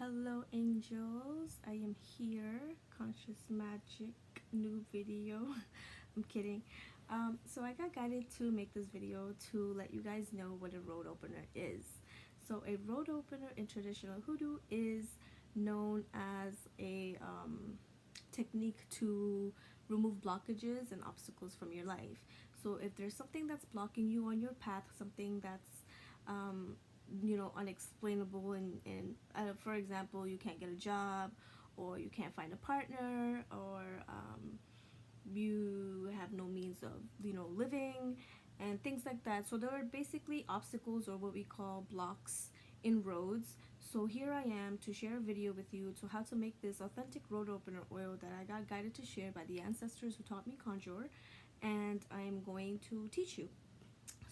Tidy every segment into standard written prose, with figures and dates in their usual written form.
Hello angels, I am here, Conscious Magic, new video. I'm kidding. So I got guided to make this video to let you guys know what a road opener is. So a road opener in traditional hoodoo is known as a technique to remove blockages and obstacles from your life. So if there's something that's blocking you on your path, something that's unexplainable, and for example, you can't get a job, or you can't find a partner, or you have no means of living and things like that. So there are basically obstacles, or what we call blocks, in roads. So here I am to share a video with you to how to make this authentic road opener oil that I got guided to share by the ancestors who taught me conjure, and I'm going to teach you.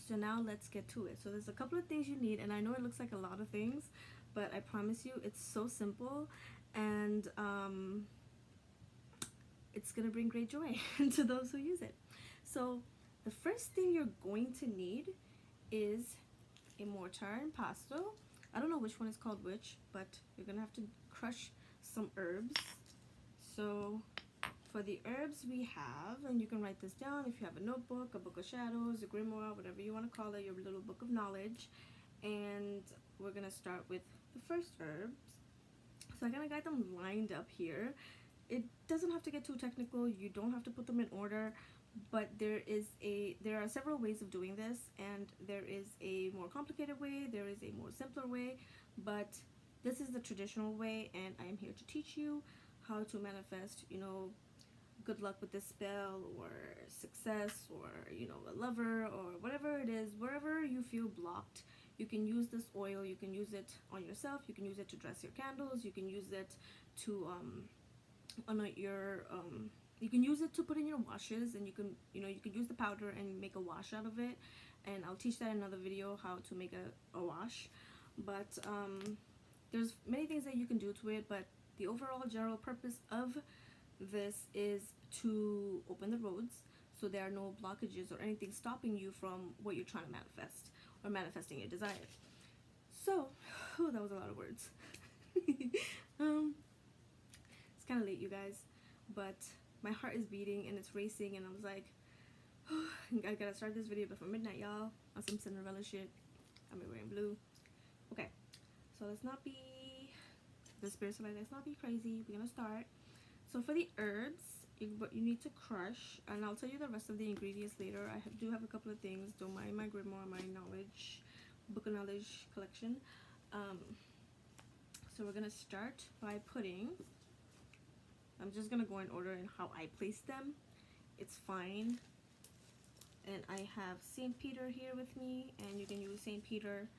So now let's get to it. So there's a couple of things you need, and I know it looks like a lot of things, but I promise you it's so simple, and it's gonna bring great joy to those who use it. So the first thing you're going to need is a mortar and pestle. I don't know which one is called which, but you're gonna have to crush some herbs. So for the herbs we have, and you can write this down if you have a notebook, a book of shadows, a grimoire, whatever you want to call it, your little book of knowledge. And we're gonna start with the first herbs. So I'm gonna got them lined up here. It doesn't have to get too technical, you don't have to put them in order, but there are several ways of doing this, and there is a more complicated way, there is a more simpler way, but this is the traditional way, and I am here to teach you how to manifest, good luck with this spell, or success, or a lover, or whatever it is. Wherever you feel blocked, you can use this oil. You can use it on yourself, you can use it to dress your candles, you can use it to you can use it to put in your washes, and you can use the powder and make a wash out of it, and I'll teach that in another video, how to make a wash. But there's many things that you can do to it, but the overall general purpose of this is to open the roads, so there are no blockages or anything stopping you from what you're trying to manifest, or manifesting your desire. So that was a lot of words. It's kind of late, you guys, but my heart is beating and it's racing, and I was like, I gotta start this video before midnight, y'all, on some Cinderella shit. I'm wearing blue. Okay, so let's not be the spirits are like, let's not be crazy. We're gonna start. So for the herbs, you need to crush, and I'll tell you the rest of the ingredients later. I do have a couple of things. Don't mind my grimoire, my knowledge, book of knowledge collection. So we're gonna start by putting, I'm just gonna go in order in how I place them. It's fine. And I have Saint Peter here with me, and you can use Saint Peter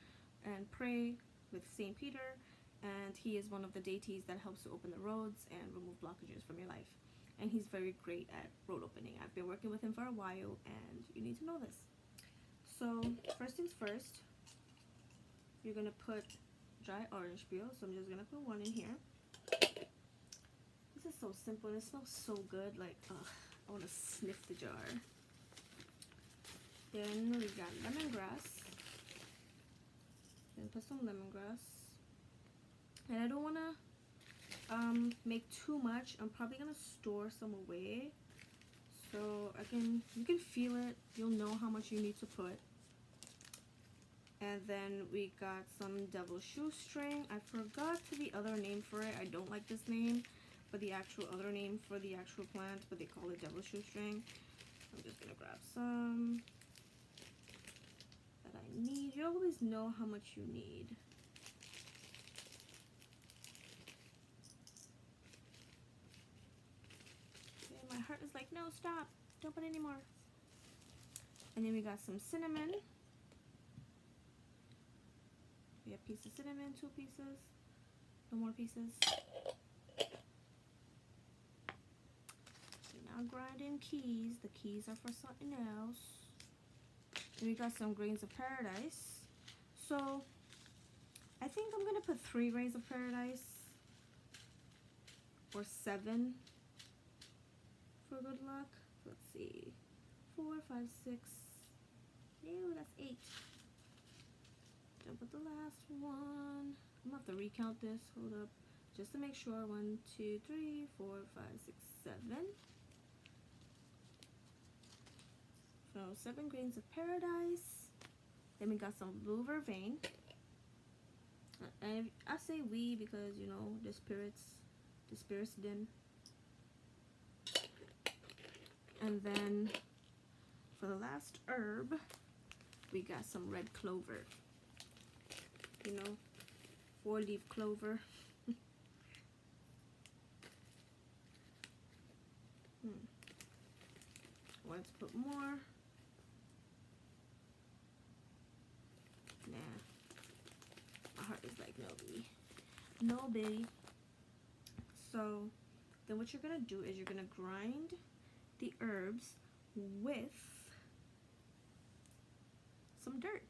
and pray with Saint Peter. And he is one of the deities that helps to open the roads and remove blockages from your life. And he's very great at road opening. I've been working with him for a while, and you need to know this. So first things first, you're going to put dry orange peel. So I'm just going to put one in here. This is so simple, and it smells so good. Like, I want to sniff the jar. Then we got lemongrass. Then put some lemongrass. And I don't want to make too much. I'm probably going to store some away, so you can feel it. You'll know how much you need to put. And then we got some devil shoestring. I forgot the other name for it. I don't like this name, but the actual other name for the actual plant, but they call it devil shoestring. I'm just going to grab some that I need. You always know how much you need. My heart is like, no, stop, don't put any more. And then we got some cinnamon. We have a piece of cinnamon, 2 pieces, no more pieces. We're now grinding keys. The keys are for something else. And we got some grains of paradise. So I think I'm gonna put 3 grains of paradise, or 7. For good luck. Let's see. 4, 5, 6. Ew, that's 8. Don't put the last one. I'm gonna have to recount this. Hold up. just to make sure. 1, 2, 3, 4, 5, 6, 7. So 7 grains of paradise. Then we got some blue vervain. And I say we because, you know, the spirits dim. And then for the last herb, we got some red clover. You know, 4-leaf clover. Let's put more. Nah. My heart is like, no, baby. No, baby. So, then what you're going to do is you're going to grind the herbs with some dirt.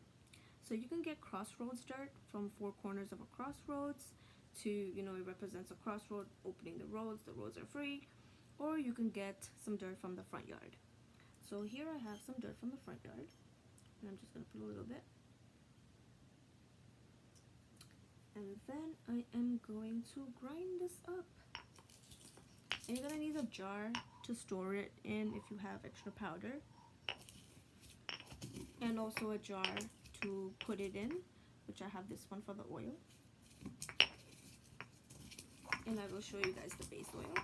So you can get crossroads dirt from 4 corners of a crossroads to, you know, it represents a crossroad opening the roads are free. Or you can get some dirt from the front yard. So here I have some dirt from the front yard, and I'm just going to put a little bit. And then I am going to grind this up. And you're going to need a jar to store it in if you have extra powder. And also a jar to put it in, which I have this one for the oil. And I will show you guys the base oil.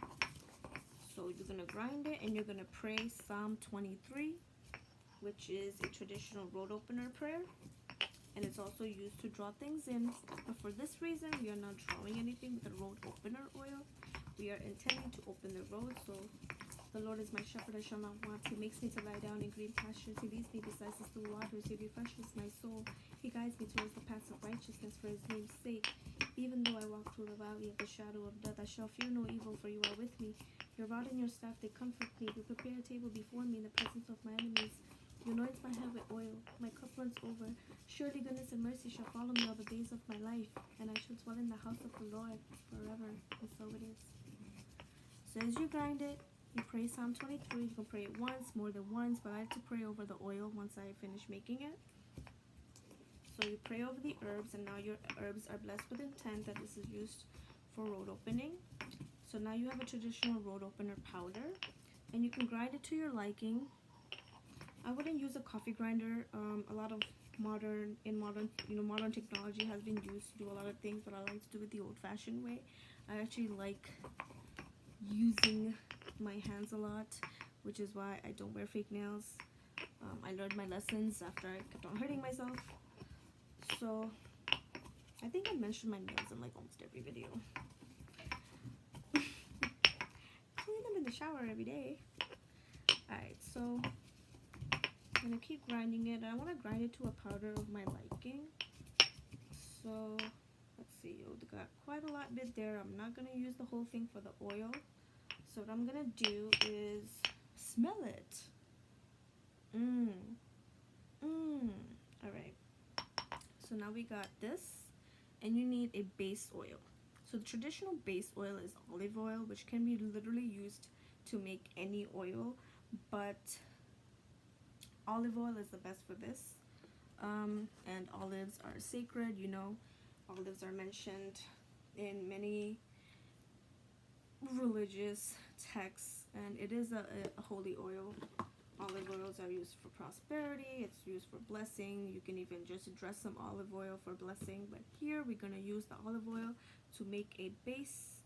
So you're going to grind it and you're going to pray Psalm 23, which is a traditional road opener prayer. And it's also used to draw things in. But for this reason, we are not drawing anything with the road opener oil. We are intending to open the road. So the Lord is my shepherd, I shall not want. He makes me to lie down in green pastures. He leads me beside the still waters. He refreshes my soul. He guides me towards the paths of righteousness for his name's sake. Even though I walk through the valley of the shadow of death, I shall fear no evil, for you are with me. Your rod and your staff, they comfort me. You prepare a table before me in the presence of my enemies. You anoint my head with oil. My cup runs over. Surely goodness and mercy shall follow me all the days of my life, and I shall dwell in the house of the Lord forever. And so it is. So as you grind it, you pray Psalm 23. You can pray it once, more than once, but I like to pray over the oil once I finish making it. So you pray over the herbs, and now your herbs are blessed with intent that this is used for road opening. So now you have a traditional road opener powder, and you can grind it to your liking. I wouldn't use a coffee grinder. A lot of modern technology has been used to do a lot of things, but I like to do it the old-fashioned way. I actually like using my hands a lot, which is why I don't wear fake nails. I learned my lessons after I kept on hurting myself. So I think I mentioned my nails in like almost every video. Clean them in the shower every day. Alright, so I'm gonna keep grinding it. I want to grind it to a powder of my liking. So let's see, you got quite a lot bit there. I'm not gonna use the whole thing for the oil. So what I'm gonna do is smell it. Alright. So now we got this, and you need a base oil. So the traditional base oil is olive oil, which can be literally used to make any oil, but olive oil is the best for this. And olives are sacred, you know. Olives are mentioned in many religious texts, and it is a holy oil. Olive oils are used for prosperity. It's used for blessing. You can even just dress some olive oil for blessing. But here we're gonna use the olive oil to make a base.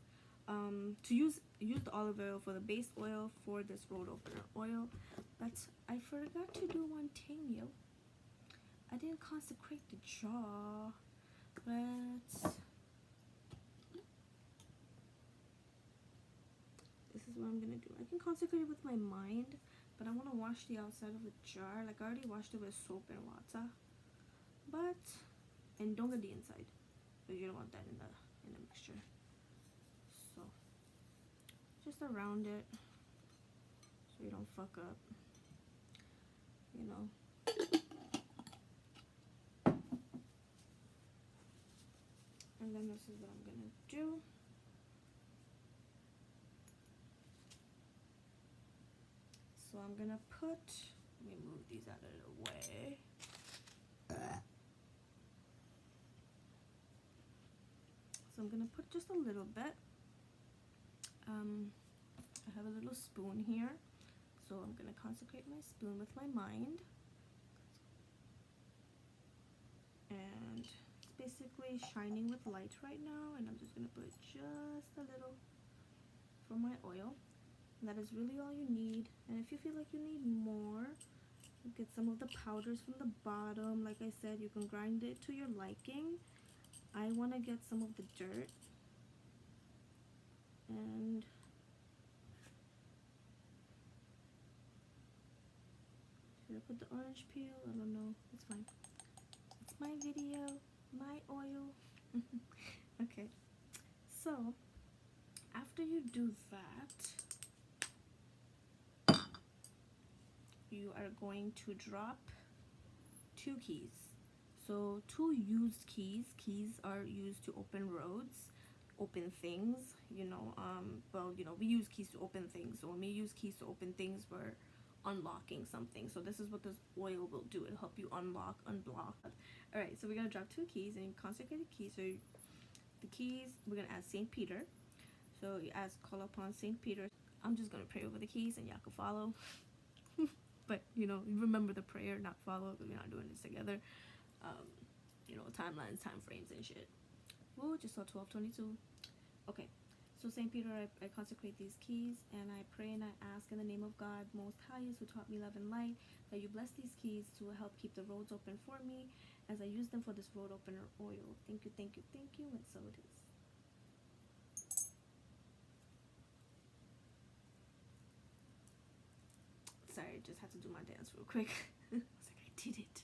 To use the olive oil for the base oil for this road opener oil. But I forgot to do one thing, yo. I didn't consecrate the jar. But this is what I'm gonna do. I can consecrate it with my mind, but I want to wash the outside of the jar. Like, I already washed it with soap and water. And don't get the inside, because you don't want that in the mixture. So just around it, so you don't fuck up, you know. And then this is what I'm gonna do. So I'm gonna let me move these out of the way. So I'm gonna put just a little bit. I have a little spoon here, so I'm gonna consecrate my spoon with my mind. And it's basically shining with light right now, and I'm just gonna put just a little for my oil. And that is really all you need. And if you feel like you need more, you get some of the powders from the bottom. Like I said, you can grind it to your liking. I want to get some of the dirt, and should I put the orange peel? I don't know. It's fine. It's my video, my oil. Okay, so after you do that, you are going to drop 2 keys. So 2 used keys. Keys are used to open roads, open things, you know. Well, you know, we use keys to open things. So when we use keys to open things, we're unlocking something. So this is what this oil will do. It'll help you unlock, unblock. All right, so we're gonna drop 2 keys and consecrate the keys. So the keys, we're gonna add Saint Peter. So you call upon Saint Peter. I'm just gonna pray over the keys, and y'all can follow. But you know, remember the prayer, not follow, because we're not doing this together. You know, timelines, time frames, and shit. Whoa, just saw 12:22. Okay, so Saint Peter, I consecrate these keys, and I pray and I ask in the name of God, Most Highest, who taught me love and light, that you bless these keys to help keep the roads open for me as I use them for this road opener oil. Thank you, thank you, thank you, and so it is. Sorry, I just had to do my dance real quick. I was like, I did it.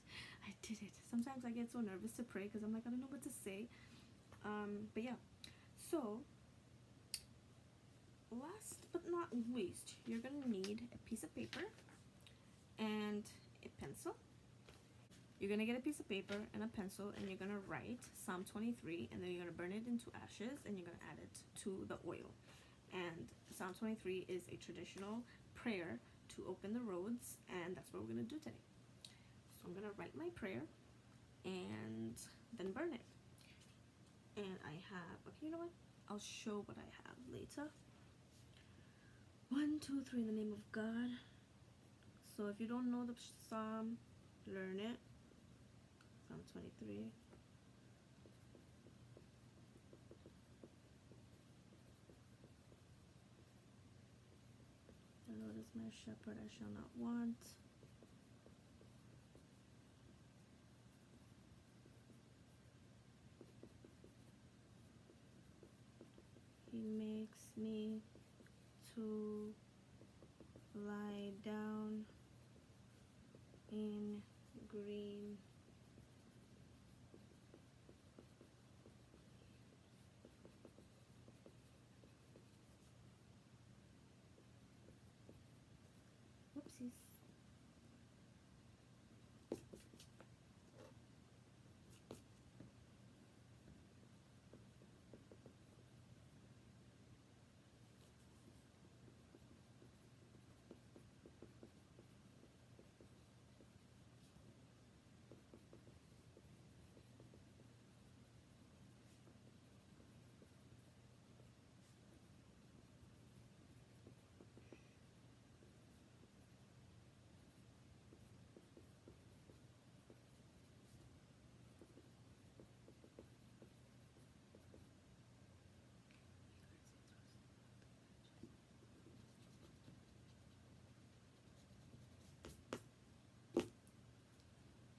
Sometimes I get so nervous to pray because I'm like, I don't know what to say. But yeah, so last but not least, you're gonna need a piece of paper and a pencil. You're gonna get a piece of paper and a pencil, and you're gonna write Psalm 23, and then you're gonna burn it into ashes, and you're gonna add it to the oil. And Psalm 23 is a traditional prayer to open the roads, and that's what we're gonna do today. So I'm gonna write my prayer and then burn it. And I have, okay, you know what? I'll show what I have later. 1, 2, 3 in the name of God. So if you don't know the psalm, learn it. Psalm 23. The Lord is my shepherd, I shall not want. He makes me to lie down in green whoopsies.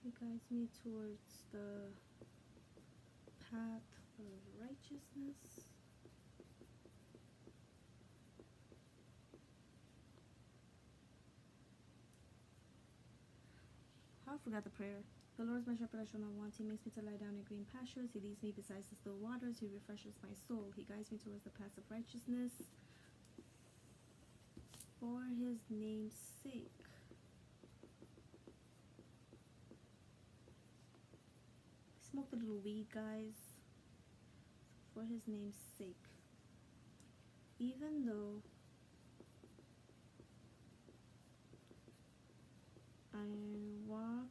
He guides me towards the path of righteousness. I forgot the prayer. The Lord is my shepherd, I shall not want. He makes me to lie down in green pastures. He leads me beside the still waters. He refreshes my soul. He guides me towards the paths of righteousness for his name's sake. Smoked a little weed, guys. For his name's sake. Even though I walk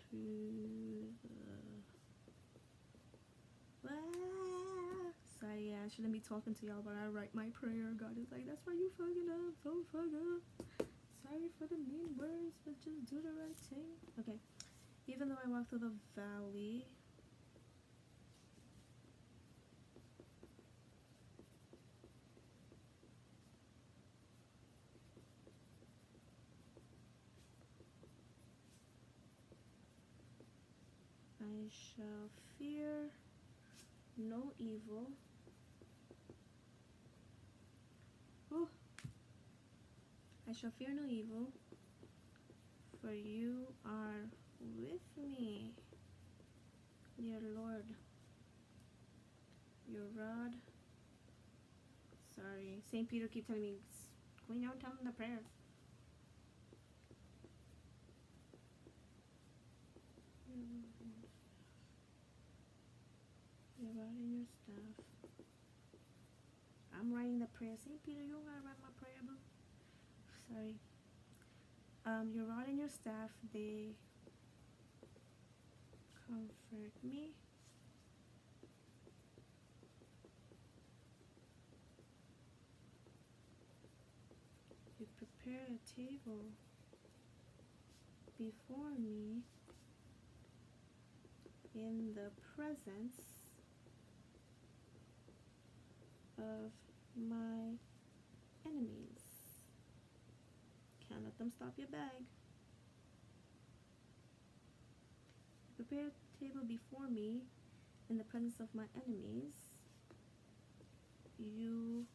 through the I shouldn't be talking to y'all, but I write my prayer. God is like, that's why you fucking up. Don't fuck up. Sorry for the mean words, but just do the right thing. Okay. Even though I walk through the valley, I shall fear no evil. Oh, I shall fear no evil, for you are with me, dear Lord. Your rod. Sorry, St. Peter keep telling me, going down, tell him the prayer. Your rod and your staff. I'm writing the prayer. St. Peter, you don't gotta write my prayer, boo. Sorry. Your rod and your staff, they comfort me. You prepare a table before me in the presence of my enemies. Can't let them stop your bag. Prepare a table before me in the presence of my enemies. You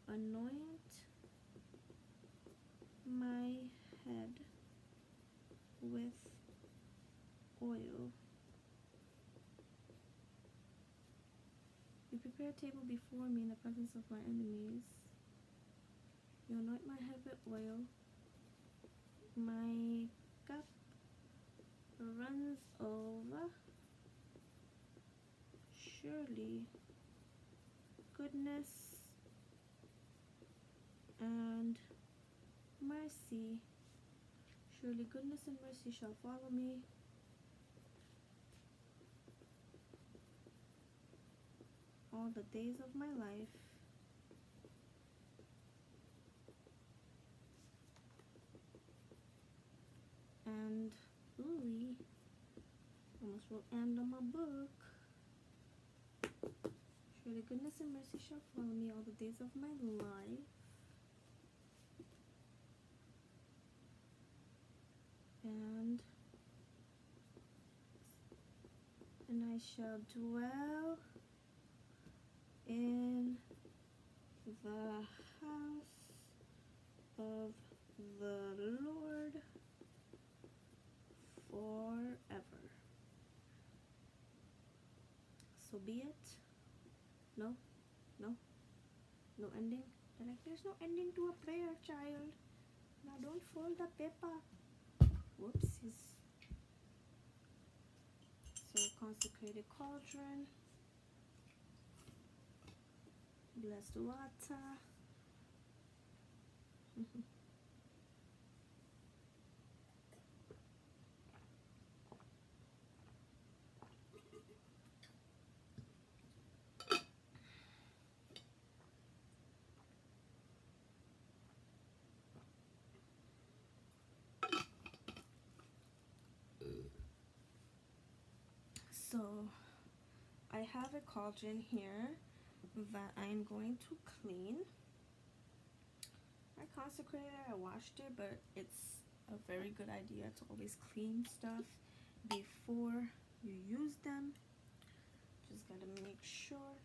anoint my head with oil. You prepare a table before me in the presence of my enemies. You anoint my head with oil. My cup runs over. Surely goodness and mercy. Surely goodness and mercy shall follow me all the days of my life. And ooh, almost wrote "and" on my book. Surely goodness and mercy shall follow me all the days of my life. And I shall dwell in the house of the Lord forever. So be it. No ending. They're like, there's no ending to a prayer, child. Now don't fold the paper. Whoopsies. So consecrated cauldron, blessed water. So I have a cauldron here that I'm going to clean. I consecrated it, I washed it, but it's a very good idea to always clean stuff before you use them. Just gotta make sure.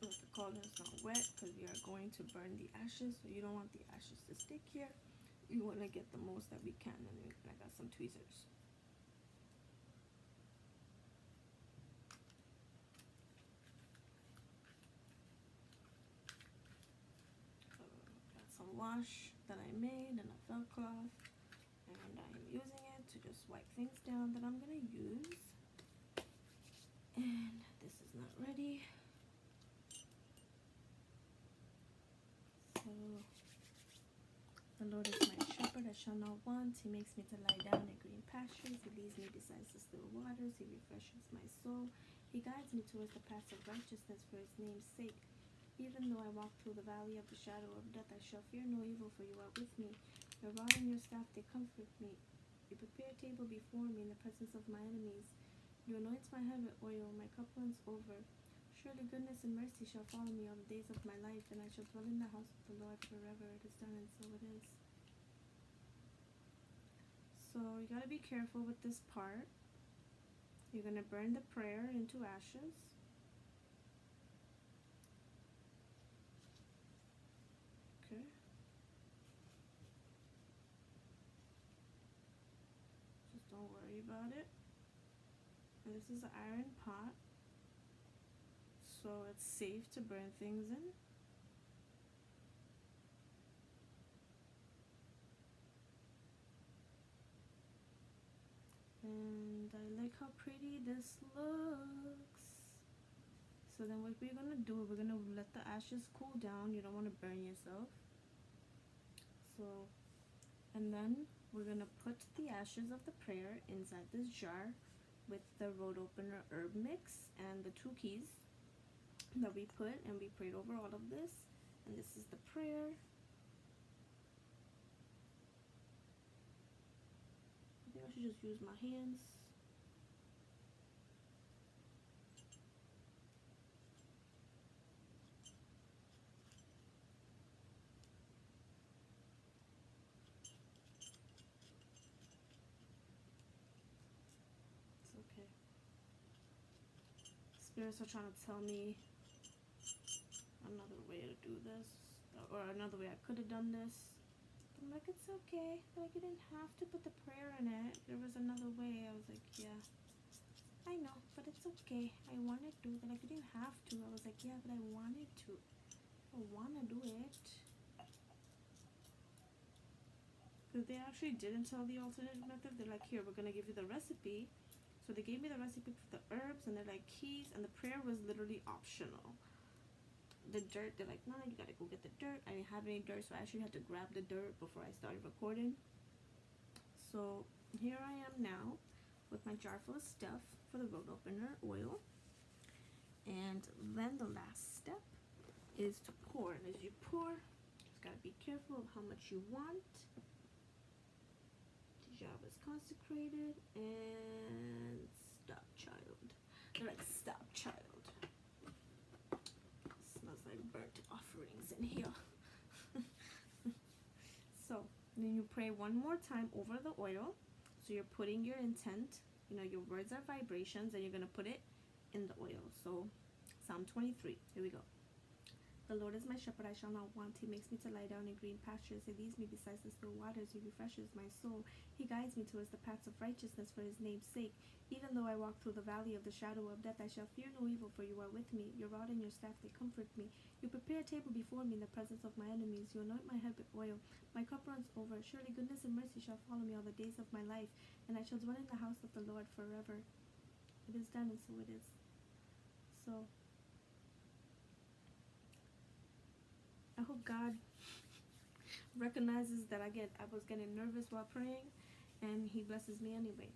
Look, the cauldron's not wet because we are going to burn the ashes, so you don't want the ashes to stick here. We want to get the most that we can, and I got some tweezers. Got some wash that I made in a felt cloth, and I'm using it to just wipe things down that I'm gonna use. And this is not ready. So the Lord is my shepherd, I shall not want. He makes me to lie down in green pastures. He leads me beside the still waters. He refreshes my soul. He guides me towards the paths of righteousness for his name's sake. Even though I walk through the valley of the shadow of death, I shall fear no evil, for you are with me. Your rod and your staff, they comfort me. You prepare a table before me in the presence of my enemies. You anoint my head with oil. My cup runs over. Surely goodness and mercy shall follow me all the days of my life, and I shall dwell in the house of the Lord forever. It is done, and so it is. So you got to be careful with this part. You're going to burn the prayer into ashes. Okay. Just don't worry about it. And this is an iron pot, so it's safe to burn things in. And I like how pretty this looks. So then what we're going to do, we're going to let the ashes cool down. You don't want to burn yourself. So, and then we're going to put the ashes of the prayer inside this jar with the road opener herb mix and the 2 keys that we put, and we prayed over all of this. And this is the prayer. I think I should just use my hands. It's okay. Spirits are trying to tell me another way to do this, or another way I could have done this. I'm like, it's okay. Like, you didn't have to put the prayer in it. There was another way. I was like, yeah, I know, but it's okay. I wanted to. They're like, you didn't have to. I was like, yeah, but I wanted to. I want to do it. Because they actually didn't tell the alternative method. They're like, here, we're going to give you the recipe. So they gave me the recipe for the herbs, and they're like, keys, and the prayer was literally optional. The dirt, they're like, no, you gotta go get the dirt. I didn't have any dirt, so I actually had to grab the dirt before I started recording. So here I am now with my jar full of stuff for the road opener oil. And then the last step is to pour. And as you pour, just gotta be careful of how much you want. The jar is consecrated. And stop, child. They're like, stop, child. Smells like burnt offerings in here. So then you pray one more time over the oil. So you're putting your intent, you know, your words are vibrations, and you're going to put it in the oil. So Psalm 23, here we go. The Lord is my shepherd, I shall not want. He makes me to lie down in green pastures. He leads me beside the still waters. He refreshes my soul. He guides me towards the paths of righteousness for his name's sake. Even though I walk through the valley of the shadow of death, I shall fear no evil, for you are with me. Your rod and your staff, they comfort me. You prepare a table before me in the presence of my enemies. You anoint my head with oil. My cup runs over. Surely goodness and mercy shall follow me all the days of my life, and I shall dwell in the house of the Lord forever. It is done, and so it is. So I hope God recognizes that I was getting nervous while praying, and he blesses me anyway.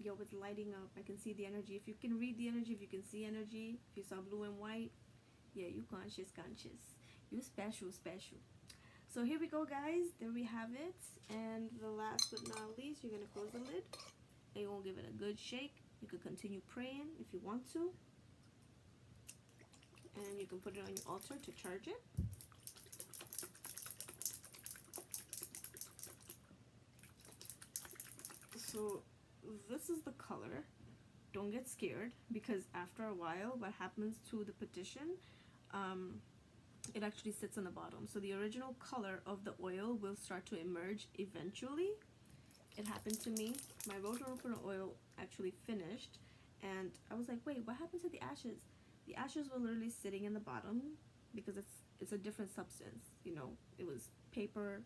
Yo, it's lighting up. I can see the energy. If you can read the energy, if you can see energy, if you saw blue and white, yeah, you conscious. You special. So here we go, guys. There we have it. And the last but not least, you're going to close the lid. And you're going to give it a good shake. You could continue praying if you want to. And you can put it on your altar to charge it. So this is the color. Don't get scared, because after a while what happens to the petition, it actually sits on the bottom. So the original color of the oil will start to emerge eventually. It happened to me. My road opener oil actually finished, and I was like, wait, what happened to the ashes? The ashes were literally sitting in the bottom because it's a different substance. You know, it was paper,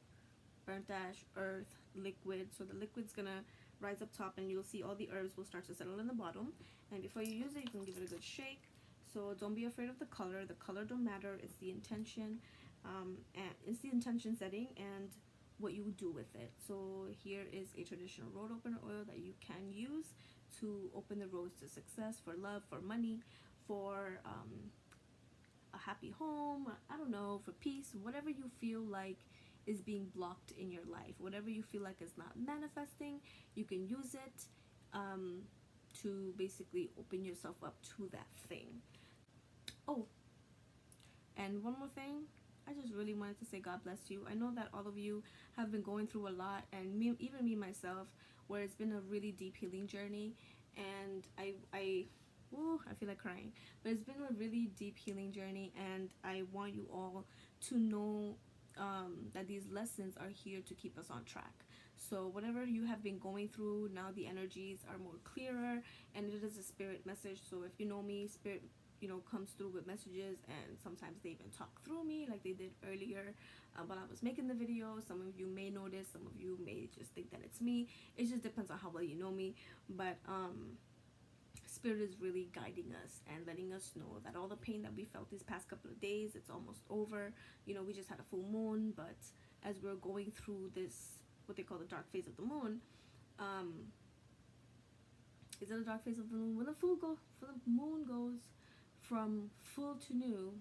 burnt ash, earth, liquid. So the liquid's gonna rise up top, and you'll see all the herbs will start to settle in the bottom. And before you use it, you can give it a good shake. So don't be afraid of the color. The color don't matter. It's the intention, and it's the intention setting. And what you do with it. So here is a traditional road opener oil that you can use to open the roads to success, for love, for money, for a happy home, I don't know, for peace, whatever you feel like is being blocked in your life, whatever you feel like is not manifesting, you can use it to basically open yourself up to that thing. Oh, and one more thing, I just really wanted to say God bless you. I know that all of you have been going through a lot, and me, even me myself, where it's been a really deep healing journey, and I feel like crying, but it's been a really deep healing journey, and I want you all to know that these lessons are here to keep us on track. So whatever you have been going through, now the energies are more clearer, and it is a spirit message. So if you know me, spirit, you know, comes through with messages, and sometimes they even talk through me like they did earlier while I was making the video. Some of you may notice, some of you may just think that it's me. It just depends on how well you know me, but spirit is really guiding us and letting us know that all the pain that we felt these past couple of days, it's almost over. You know, we just had a full moon, but as we're going through this, what they call the dark phase of the moon, is it a dark phase of the moon? When the moon goes from full to new,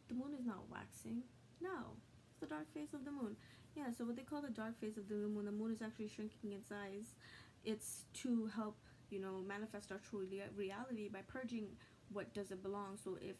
the moon is not waxing. No, it's the dark phase of the moon. Yeah, so what they call the dark phase of the moon, when the moon is actually shrinking in size, it's to help, you know, manifest our true reality by purging what doesn't belong. So if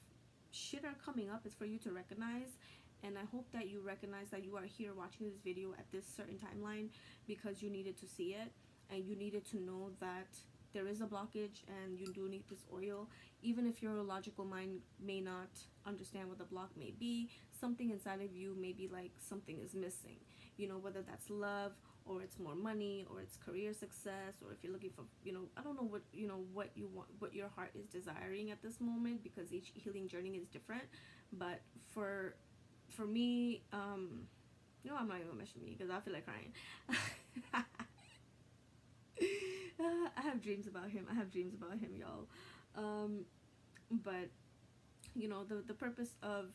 shit are coming up, it's for you to recognize, and I hope that you recognize that you are here watching this video at this certain timeline because you needed to see it, and you needed to know that there is a blockage and you do need this oil. Even if your logical mind may not understand what the block may be, something inside of you may be like something is missing, you know, whether that's love, or it's more money, or it's career success, or if you're looking for, you know, I don't know what, you know, what you want, what your heart is desiring at this moment, because each healing journey is different. But for me, you know, I'm not even gonna mention me because I feel like crying. I have dreams about him. Y'all. But you know, the purpose of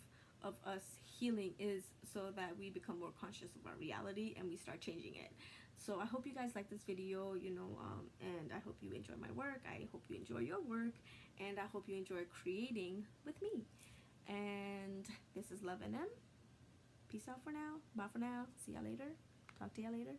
us healing is so that we become more conscious of our reality and we start changing it. So I hope you guys like this video, you know, and I hope you enjoy my work. I hope you enjoy your work, and I hope you enjoy creating with me. And this is Love and M. Peace out for now. Bye for now. See y'all later. Talk to y'all later.